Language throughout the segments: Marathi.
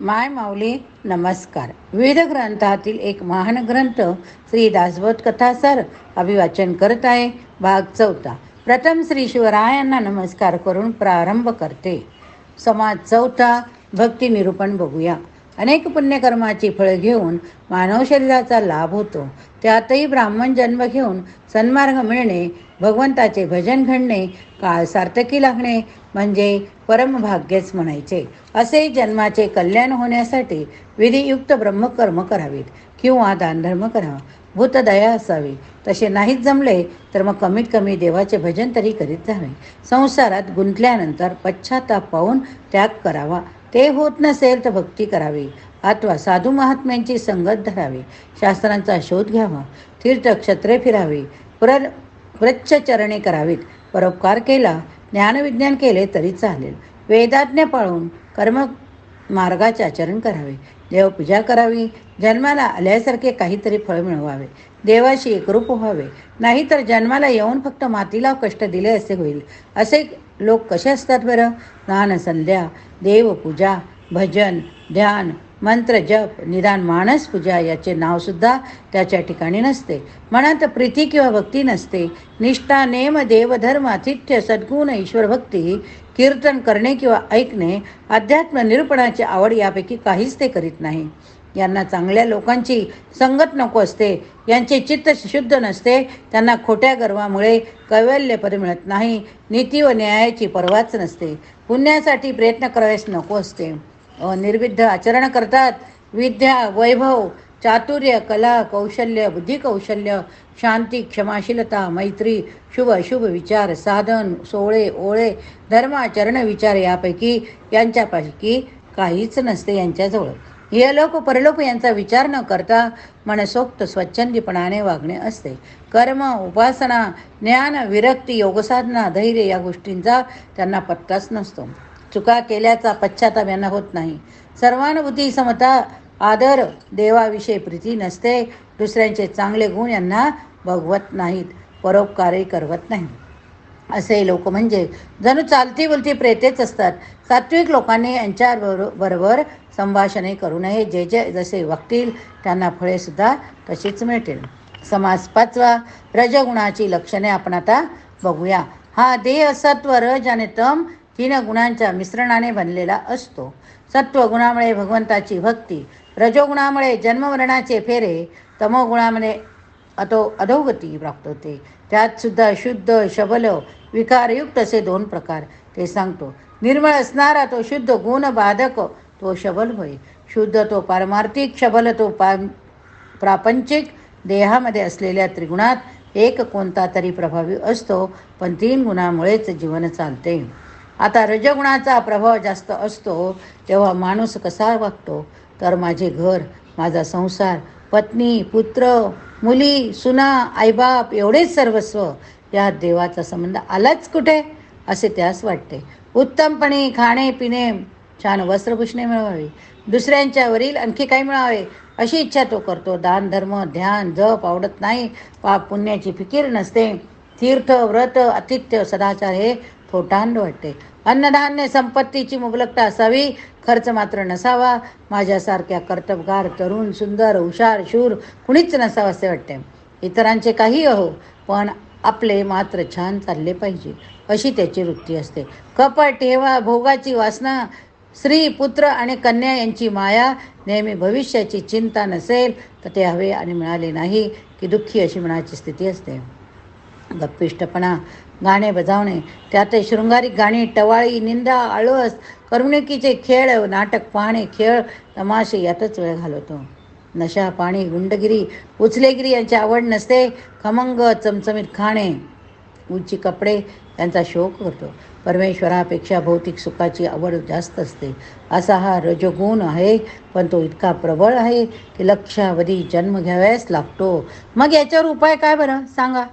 माय माऊली नमस्कार. विविध ग्रंथातील एक महान ग्रंथ श्री दासबोध कथासार अभिवाचन करत आहे. भाग 4. प्रथम श्री शिवरायांना नमस्कार करून प्रारंभ करते. समाज 4. भक्ती निरूपण बघूया. अनेक पुण्यकर्माची फळे घेऊन मानव शरीराचा लाभ होतो. त्यातही ब्राह्मण जन्म घेऊन सन्मार्ग मिळणे, भगवंताचे भजन घडणे, काळ सार्थकी लागणे म्हणजे परमभाग्यच म्हणायचे. असे जन्माचे कल्याण होण्यासाठी विधियुक्त ब्रह्मकर्म करावीत किंवा दानधर्म करावा. भूतदया असावी. तसे नाहीच जमले तर मग कमीत कमी देवाचे भजन तरी करीत जावे. संसारात गुंतल्यानंतर पश्चाताप पाहून त्याग करावा. ते होत नसेल तर भक्ती करावी अथवा साधू महात्म्यांची संगत धरावी. शास्त्रांचा शोध घ्यावा. तीर्थक्षेत्रे फिरावी. व्रच्छचरणे करावीत. परोपकार केला, ज्ञानविज्ञान केले तरी चालेल. वेदाज्ञा पाळून कर्म मार्गाचे आचरण करावे. देवपूजा करावी. जन्माला आल्यासारखे काहीतरी फळ मिळवावे. देवाशी एकरूप व्हावे. नाहीतर जन्माला येऊन फक्त मातीला कष्ट दिले असे होईल. असे लोक कसे असतात बरं? स्नान, संध्या, देवपूजा, भजन, ध्यान, मंत्र जप, निदान मानस पूजा याचे नावसुद्धा त्याच्या ठिकाणी नसते. मनात प्रीती किंवा भक्ती नसते. निष्ठा, नेम, देवधर्म, आतिथ्य, सद्गुण, ईश्वरभक्ती, कीर्तन करणे किंवा ऐकणे, अध्यात्म निरूपणाची आवड यापैकी काहीच ते करीत नाही. यांना चांगल्या लोकांची संगत नको असते. यांचे चित्त शुद्ध नसते. त्यांना खोट्या गर्वामुळे कैवल्यपद मिळत नाही. नीती व न्यायाची पर्वाच नसते. पुण्यासाठी प्रयत्न करावेच नको असते. निर्विद्ध आचरण करतात. विद्या, वैभव, चातुर्य, कला, कौशल्य, बुद्धी कौशल्य, शांती, क्षमाशीलता, मैत्री, शुभ अशुभ विचार, साधन, सोळे ओळे, धर्माचरण विचार यापैकी यांच्यापैकी काहीच नसते यांच्याजवळ. इहलोक परलोक यांचा विचार न करता मनसोक्त स्वच्छंदीपणाने वागणे असते. कर्म, उपासना, ज्ञान, विरक्ती, योगसाधना, धैर्य या गोष्टींचा त्यांना पत्ताच नसतो. चुका केल्याचा पश्चाताप यांना होत नाही. सर्वानुभूती, समता, आदर, देवाविषयी प्रीती नसते. दुसऱ्यांचे चांगले गुण यांना बघवत नाहीत. परोपकारही करवत नाही. असे लोक म्हणजे जणू चालती बोलती प्रेतेच असतात. सात्विक लोकांनी यांच्या बरोबर संभाषणे करू नये. जे जे जसे वागतील त्यांना फळे सुद्धा तशीच मिळतील. समास 5. रजगुणाची लक्षणे आपण आता बघूया. हा देह सत्व, रज आणि तम 3 गुणांच्या मिश्रणाने बनलेला असतो. सत्वगुणामुळे भगवंताची भक्ती, रजोगुणामुळे जन्ममरणाचे फेरे, तमोगुणामुळे अधोगती प्राप्त होते. त्यात सुद्धा शुद्ध, शबल, विकारयुक्त असे 2 प्रकार ते सांगतो. निर्मळ असणारा तो शुद्ध, गुण बाधक तो शबल होय. शुद्ध तो पारमार्थिक, शबल तो प्रापंचिक. देहामध्ये असलेल्या त्रिगुणात एक कोणता तरी प्रभावी असतो, पण 3 गुणामुळेच जीवन चालते. आता रजगुणाचा प्रभाव जास्त असतो तेव्हा माणूस कसा वागतो तर माझे घर, माझा संसार, पत्नी, पुत्र, मुली, सुना, आईबाप एवढेच सर्वस्व, यात देवाचा संबंध आलाच कुठे असे त्यास वाटते. उत्तमपणे खाणे पिणे, छान वस्त्रभूषणे मिळवावी, दुसऱ्यांच्यावरील आणखी काही मिळावे अशी इच्छा तो करतो. दान धर्म, ध्यान, जप आवडत नाही. पाप पुण्याची फिकीर नसते. तीर्थ, व्रत, आतिथ्य, सदाचार हे थोटांड वाटते. अन्नधान्य संपत्तीची मुबलकता असावी, खर्च मात्र नसावा. माझ्यासारख्या कर्तबगार, तरुण, सुंदर, हुशार, शूर कुणीच नसावं असे वाटते. इतरांचे काही अहो, पण आपले मात्र छान चालले पाहिजे अशी त्याची वृत्ती असते. कपट, ठेवा, भोगाची वासना, स्त्री, पुत्र आणि कन्या यांची माया, नेहमी भविष्याची चिंता नसेल तर ते हवे आणि मिळाले नाही की दुःखी अशी मनाची स्थिती असते. गप्पिष्टपणा, गाणे बजावणे, त्यातही शृंगारिक गाणी, टवाळी, निंदा, आळस, करमणुकीचे खेळ, नाटक पाहणे, खेळ तमाशे यातच वेळ घालवतो. नशा पाणी, गुंडगिरी, उचलेगिरी यांची आवड नसते. खमंग चमचमीत खाणे, उंची कपडे यांचा शौक करतो. परमेश्वरापेक्षा भौतिक सुखाची आवड जास्त असते. असा हा रजोगुण आहे, पण तो इतका प्रबळ आहे की लक्षावधी जन्म घ्याव्यास लागतो. मग याच्यावर उपाय काय बरं सांगा?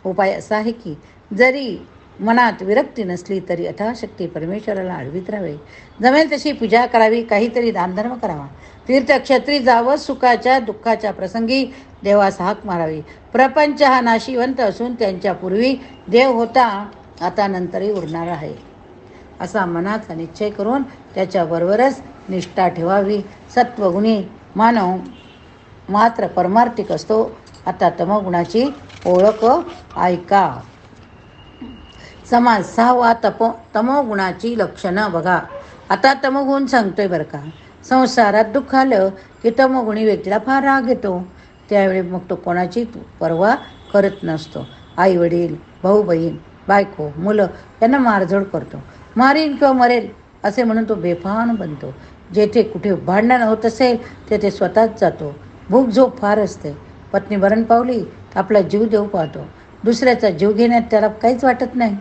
उपाय असा आहे की जरी मनात विरक्ती नसली तरी यथाशक्ती परमेश्वराला आळवीत राहावे. जमेल तशी पूजा करावी. काहीतरी दानधर्म करावा. तीर्थक्षेत्री जावं. सुखाच्या दुःखाच्या प्रसंगी देवास हाक मारावी. प्रपंच हा नाशिवंत असून त्यांच्यापूर्वी देव होता, आता नंतरही उरणार आहे असा मनाचा निश्चय करून त्याच्याबरोबरच निष्ठा ठेवावी. सत्वगुणी मानव मात्र परमार्थिक असतो. आता तमोगुणाची ओळख ऐका. समाज 6वा तमोगुणाची लक्षणं बघा. आता तमोगुण सांगतोय बरं का. संसारात दुःख आलं की तमोगुणी व्यक्तीला फार राग येतो. त्यावेळी मग तो कोणाची पर्वा करत नसतो. आई वडील, भाऊ बहीण, बायको, मुलं यांना मारझोड करतो. मारीन किंवा मरेल असे म्हणून तो बेफान बनतो. जेथे कुठे भांडण होत असेल तेथे स्वतःच जातो. भूक झोप फार असते. पत्नी मरण पावली तर आपला जीव देऊ पाहतो. दुसऱ्याचा जीव घेण्यात त्याला काहीच वाटत नाही.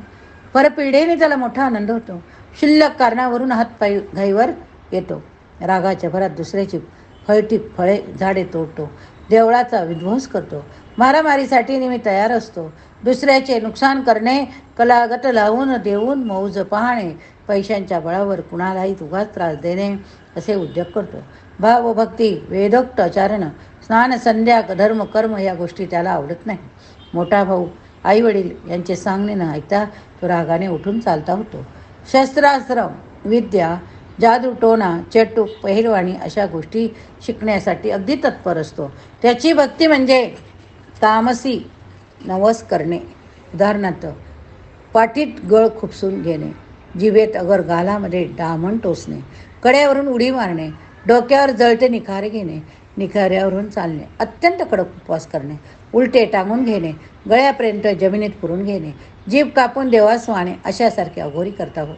परपिढीने त्याला मोठा आनंद होतो. शिल्लक कारणावरून हातपायी घाईवर येतो. रागाच्या भरात दुसऱ्याची फळटी फळे झाडे तोडतो. देवळाचा विध्वंस करतो. मारामारीसाठी नेहमी तयार असतो. दुसऱ्याचे नुकसान करणे, कलागत लावून देऊन मौज पाहणे, पैशांच्या बळावर कुणालाही उगाच त्रास देणे असे उद्योग करतो. भाव, भक्ती, वेदोक्त आचरण, स्नान, संध्या, धर्म, कर्म या गोष्टी त्याला आवडत नाही. मोठा भाऊ, आई वडील यांचे सांगणे न ऐकता तो रागाने उठून चालता होतो. शस्त्रास्त्र, विद्या, जादू, टोना, चेटूक, पहिलवाणी अशा गोष्टी शिकण्यासाठी अगदी तत्पर असतो. त्याची भक्ती म्हणजे तामसी नवस करणे. उदाहरणार्थ पाठीत गळ खुपसून घेणे, जिभेत अगर गालामध्ये डामण टोचणे, कड्यावरून उडी मारणे, डोक्यावर जळते निखारे घेणे, निखाऱ्यावरून चालणे, अत्यंत कडक उपवास करणे, उलटे टांगून घेणे, गळ्यापर्यंत जमिनीत पुरून घेणे, जीभ कापून देवास वाहणे अशासारखे अघोरी करता हो.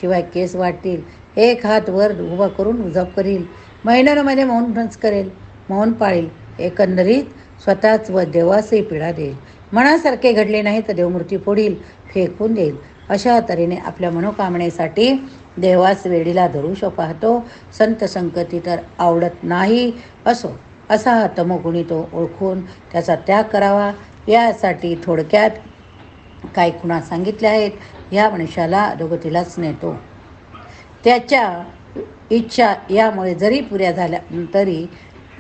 शिवाय केस वाटतील, एक हात वर उभा करून जप करील, महिन्यामध्ये मौनच करेल, मौन पाळील, एकंदरीत स्वतःच व देवासही पीडा देईल. मनासारखे घडले नाही तर देवमूर्ती फोडील, फेकून देईल. अशा तऱ्हेने आपल्या मनोकामनेसाठी देवास वेडीला धरू पाहतो. संत संगती तर आवडत नाही असो. असा हा तमोगुणी तो ओळखून त्याचा त्याग करावा. यासाठी थोडक्यात काही खुणा सांगितल्या आहेत. ह्या मनुष्याला अधोगतीलाच नेतो. त्याच्या इच्छा यामुळे जरी पुऱ्या झाल्या तरी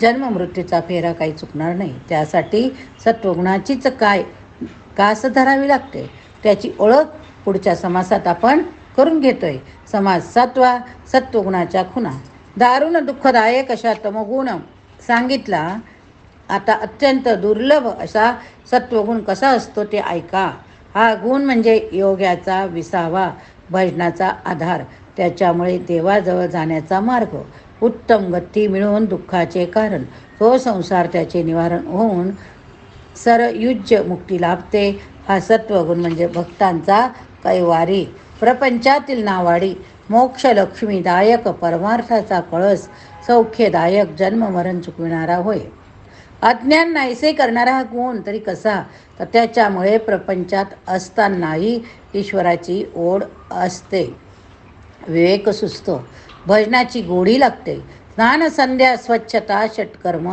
जन्ममृत्यूचा फेरा काही चुकणार नाही. त्यासाठी सत्वगुणाचीच कास धरावी लागते. त्याची ओळख पुढच्या समासात आपण करून घेतोय. समास 7वा सत्वगुणाच्या खुणा. दारुण दुःखदायक अशा तमोगुण सांगितला. आता अत्यंत दुर्लभ असा सत्वगुण कसा असतो ते ऐका. हा गुण म्हणजे योग्याचा विसावा, भजनाचा आधार, त्याच्यामुळे देवाजवळ जाण्याचा मार्ग, उत्तम गती मिळवून दुःखाचे कारण, तो संसार त्याचे निवारण होऊन सरयुज्य मुक्ती लाभते. हा सत्वगुण म्हणजे भक्तांचा कैवारी, प्रपंचातील नावाडी, मोक्षलक्ष्मीदायक, परमार्थाचा कळस, सौख्यदायक, जन्ममरण चुकविणारा होय. अज्ञान नाहीसे करणारा हा गुण तरी कसा, तर त्याच्यामुळे प्रपंचात असतानाही ईश्वराची ओढ असते, विवेक सुचतो, भजनाची गोडी लागते, स्नान, संध्या, स्वच्छता, षटकर्म,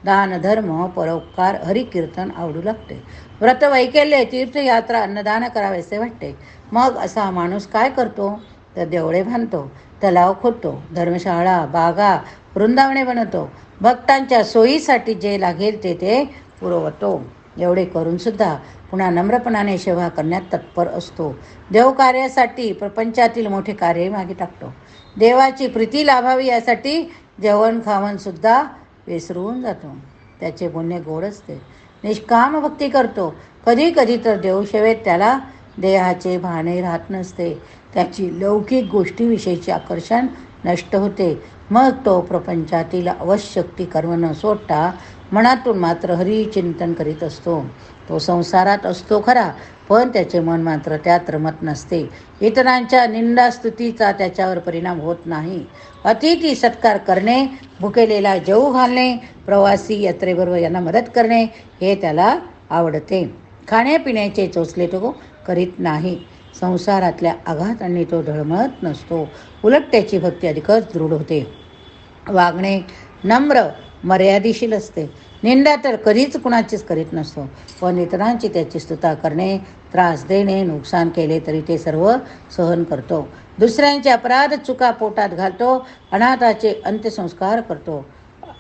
दान, धर्म, परोपकार, हरिकीर्तन आवडू लागते, व्रत, वैकल्य, तीर्थयात्रा, अन्नदान करावेसे वाटते. मग असा माणूस काय करतो तर देवळे बांधतो, तलाव खोदतो, धर्मशाळा, बागा, वृंदावने बनवतो, भक्तांच्या सोयीसाठी जे लागेल ते पुरवतो. एवढे करून सुद्धा पुन्हा नम्रपणाने सेवा करण्यात तत्पर असतो. देवकार्यासाठी प्रपंचातील मोठे कार्य मागे टाकतो. देवाची प्रीती लाभावी यासाठी जेवण खावण सुद्धा विसरून जातो. त्याचे बोलणे गोड असते. निष्काम भक्ती करतो. कधी कधी तर देवसेवेत त्याला देहाचे भाने राहत नसते. त्याची लौकिक गोष्टीविषयीचे आकर्षण नष्ट होते. मग तो प्रपंचातील आवश्यकती कर्म न सोडता मनातून मात्र हरिचिंतन करीत असतो. तो संसारात असतो खरा, पण त्याचे मन मात्र त्यात रमत नसते. इतरांच्या निंदास्तुतीचा त्याच्यावर परिणाम होत नाही. अतिथी सत्कार करणे, भुकेलेला जेवू घालणे, प्रवासी यात्रेबरोबर यांना मदत करणे हे त्याला आवडते. खाण्यापिण्याचे चोचले तो करीत नाही. संसारातल्या आघातांनी तो ढळमळत नसतो. उलट त्याची भक्ती अधिकच दृढ होते. वागणे नम्र, मर्यादेशील असते. निंदा तर कधीच कुणाचीच करीत नसतो. पण इतरांची त्याची स्तुता करणे, त्रास देणे, नुकसान केले तरी ते सर्व सहन करतो. दुसऱ्यांचे अपराध चुका पोटात घालतो. अनाथाचे अंत्यसंस्कार करतो.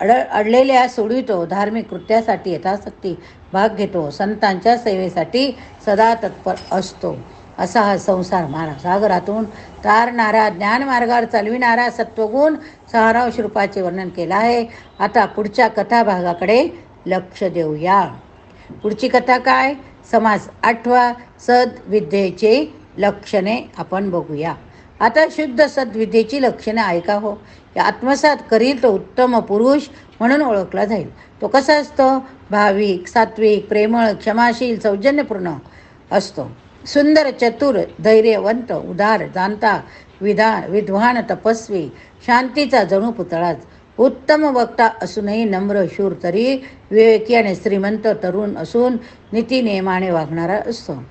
अडलेल्या सोडवितो. धार्मिक कृत्यासाठी यथाशक्ती भाग घेतो. संतांच्या सेवेसाठी सदा तत्पर असतो. असा हा संसार सागरातून तारणारा, ज्ञानमार्गावर चालविणारा सत्वगुण सारांश रूपाचे वर्णन केलं आहे. आता पुढच्या कथाभागाकडे लक्ष देऊया. पुढची कथा काय? समास 8वा सद्विद्येची लक्षणे आपण बघूया. आता शुद्ध सद्विद्येची लक्षणे ऐका हो. या आत्मसात करील तो उत्तम पुरुष म्हणून ओळखला जाईल. तो कसा असतो? भाविक, सात्विक, प्रेमळ, क्षमाशील, सौजन्यपूर्ण असतो. सुंदर, चतुर, धैर्यवंत, उदार, जाणता, विद्वान, तपस्वी, शांतीचा जणू पुतळाच. उत्तम वक्ता असूनही नम्र, शूर, तरी विवेकी आणि श्रीमंत, तरुण असून नीतिनियमाने वागणारा असतो.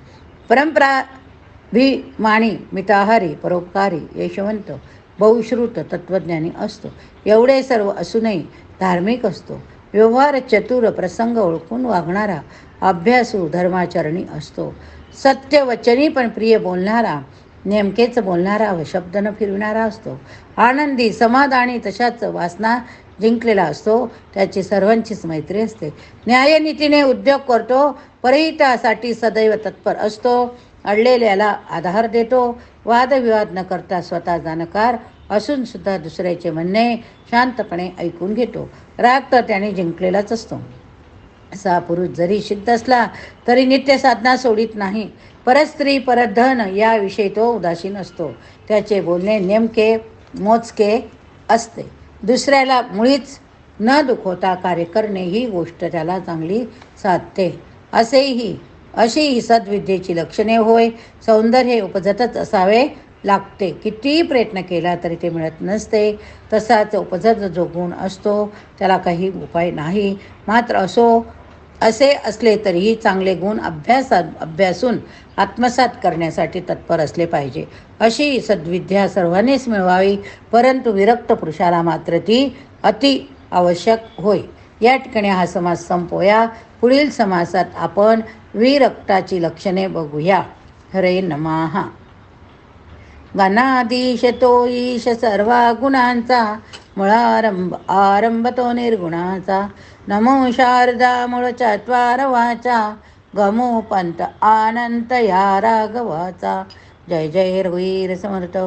परंपराभिमानी, मिताहारी, परोपकारी, यशवंत, बहुश्रुत, तत्वज्ञानी असतो. एवढे सर्व असूनही धार्मिक असतो. व्यवहार चतुर, प्रसंग ओळखून वागणारा, अभ्यासू, धर्माचरणी असतो. सत्यवचनी पण प्रिय बोलणारा, नेमकेच बोलणारा व शब्द न फिरविणारा असतो. आनंदी, समाधानी, तशाच वासना जिंकलेला असतो. त्याची सर्वांचीच मैत्री असते. न्यायनीतीने उद्योग करतो. परहितासाठी सदैव तत्पर असतो. अडलेल्याला आधार देतो. वादविवाद न करता स्वतः जाणकार असून सुद्धा दुसऱ्याचे म्हणणे शांतपणे ऐकून घेतो. राग तर त्याने जिंकलेलाच असतो. असा पुरुष जरी सिद्ध असला तरी नित्य साधना सोडित नाही. परस्त्री, परधन याविषयी तो उदासीन असतो. त्याचे बोलणे नेमके, मोजके असते. दुसऱ्याला मुळीच न दुखवता कार्य करणे ही गोष्ट त्याला चांगली साधते. अशी ही सद्विद्येची लक्षणे होय. सौंदर्य उपजतच असावे लागते. कितीही प्रयत्न केला तरी ते मिळत नसते. तसाच उपजत जो गुण असतो त्याला काही उपाय नाही. मात्र असे असले तरीही चांगले गुण अभ्यासून आत्मसात करण्यासाठी तत्पर असले पाहिजे. अशी सद्विद्या सर्वांनीच मिळवावी, परंतु विरक्त पुरुषाला मात्र ती अति आवश्यक होय. या ठिकाणी हा समास संपवूया. पुढील समासात आपण विरक्ताची लक्षणे बघूया. हरे नमः. गणाधीश तो ईश सर्वा गुणांचा, आरंभ तो निर्गुणाचा. नमो शारदा मूळ चत्वार वाचा, गमो पंत अनंत या राघवाचा. जय जय रघुवीर समर्थ.